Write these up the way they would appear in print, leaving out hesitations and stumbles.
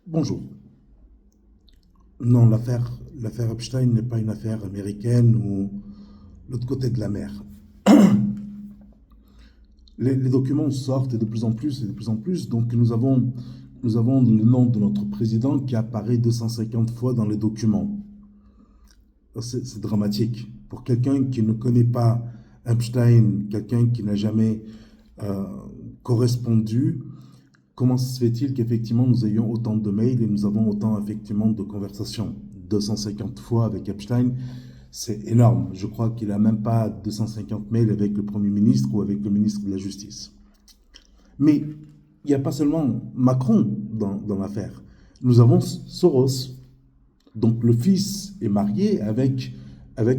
Bonjour. Non, l'affaire Epstein n'est pas une affaire américaine ou l'autre côté de la mer. Les documents sortent de plus en plus et de plus en plus. Donc nous avons le nom de notre président qui apparaît 250 fois dans les documents. C'est dramatique. Pour quelqu'un qui ne connaît pas Epstein, quelqu'un qui n'a jamais euh, correspondu, comment se fait-il qu'effectivement nous ayons autant de mails et nous avons autant effectivement de conversations? 250 fois avec Epstein, c'est énorme. Je crois qu'il n'a même pas 250 mails avec le Premier ministre ou avec le ministre de la Justice. Mais il n'y a pas seulement Macron dans l'affaire. Nous avons Soros. Donc le fils est marié avec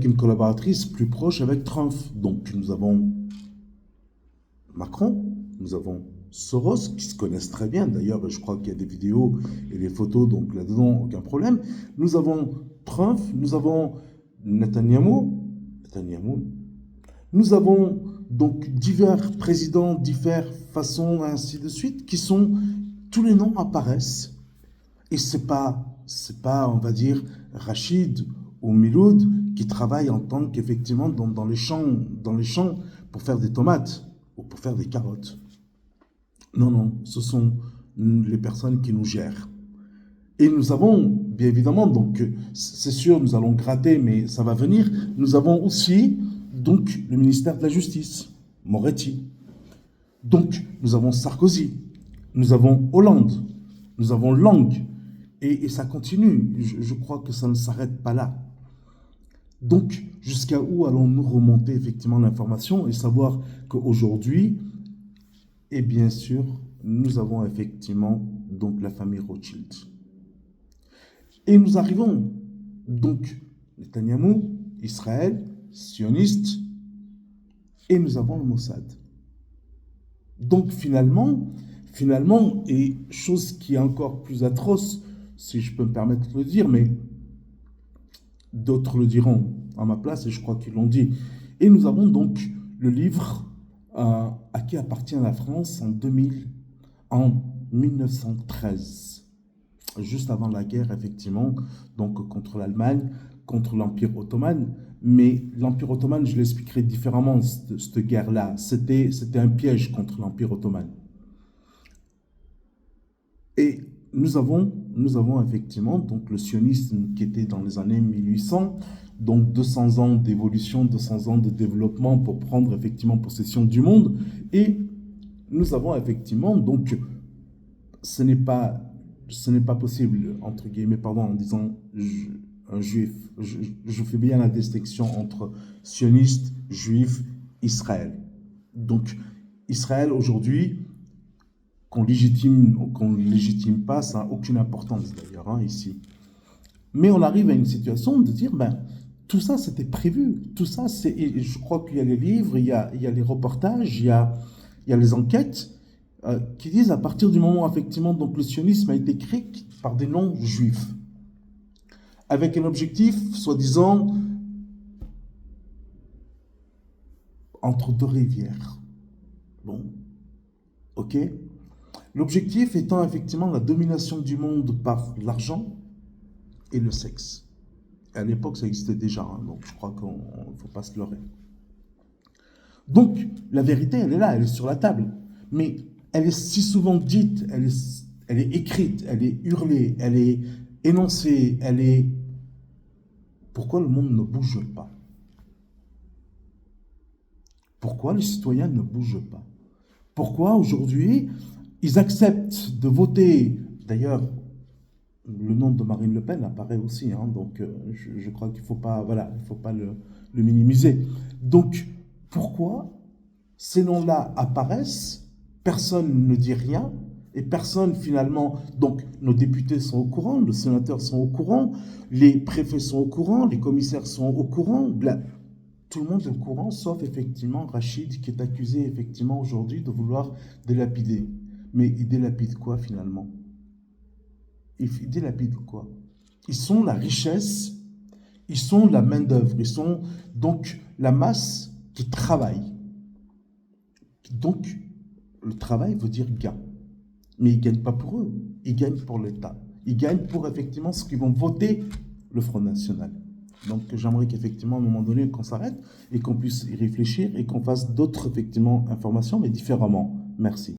une collaboratrice plus proche avec Trump. Donc nous avons Macron, nous avons Soros, qui se connaissent très bien. D'ailleurs, je crois qu'il y a des vidéos et des photos, donc là-dedans, aucun problème. Nous avons Trump, nous avons Netanyahu. Nous avons donc divers présidents, diverses façons, ainsi de suite, qui sont, tous les noms apparaissent. Et c'est pas, on va dire, Rachid ou Miloud qui travaillent en tant qu'effectivement dans les champs pour faire des tomates ou pour faire des carottes. Non, non, ce sont les personnes qui nous gèrent. Et nous avons, bien évidemment, donc c'est sûr, nous allons gratter, mais ça va venir. Nous avons aussi donc le ministère de la Justice, Moretti. Donc nous avons Sarkozy, nous avons Hollande, nous avons Lang, et ça continue. Je crois que ça ne s'arrête pas là. Donc jusqu'à où allons-nous remonter effectivement l'information et savoir qu'aujourd'hui, et bien sûr, nous avons effectivement donc la famille Rothschild. Et nous arrivons donc Netanyahou, Israël, sioniste, et nous avons le Mossad. Donc finalement, et chose qui est encore plus atroce, si je peux me permettre de le dire, mais d'autres le diront à ma place, et je crois qu'ils l'ont dit. Et nous avons donc le livre à qui appartient la France en 1913, juste avant la guerre, effectivement, donc contre l'Allemagne, contre l'Empire ottoman. Mais l'Empire ottoman, je l'expliquerai différemment, cette guerre-là. C'était un piège contre l'Empire ottoman. Et nous avons effectivement donc le sionisme qui était dans les années 1800, donc 200 ans d'évolution, 200 ans de développement pour prendre effectivement possession du monde. Et nous avons effectivement, donc, ce n'est pas possible, entre guillemets, pardon, en disant un juif. Je fais bien la distinction entre sioniste, juif, Israël. Donc, Israël aujourd'hui, qu'on légitime ou qu'on ne légitime pas, ça n'a aucune importance d'ailleurs ici. Mais on arrive à une situation de dire, tout ça c'était prévu, tout ça je crois qu'il y a les livres, il y a les reportages, il y a les enquêtes qui disent à partir du moment où effectivement donc le sionisme a été créé par des non-juifs, avec un objectif soi-disant entre deux rivières. Bon, ok. L'objectif étant effectivement la domination du monde par l'argent et le sexe. À l'époque, ça existait déjà, donc je crois qu'il ne faut pas se leurrer. Donc, la vérité, elle est là, elle est sur la table. Mais elle est si souvent dite, elle est écrite, elle est hurlée, elle est énoncée, elle est... Pourquoi le monde ne bouge pas? Pourquoi les citoyens ne bougent pas? Pourquoi aujourd'hui ils acceptent de voter? D'ailleurs, le nom de Marine Le Pen apparaît aussi, donc je crois qu'il ne faut pas, le minimiser. Donc, pourquoi ces noms-là apparaissent, personne ne dit rien, et personne finalement, donc nos députés sont au courant, nos sénateurs sont au courant, les préfets sont au courant, les commissaires sont au courant, tout le monde est au courant, sauf effectivement Rachid qui est accusé effectivement aujourd'hui de vouloir délapider. Mais il délapide quoi finalement? Il délapide quoi? Ils sont la richesse, ils sont la main-d'œuvre, ils sont donc la masse qui travaille. Donc, le travail veut dire gain. Mais ils ne gagnent pas pour eux, ils gagnent pour l'État. ils gagnent pour effectivement ceux qui vont voter le Front National. Donc j'aimerais qu'effectivement à un moment donné qu'on s'arrête et qu'on puisse y réfléchir et qu'on fasse d'autres effectivement informations mais différemment. Merci.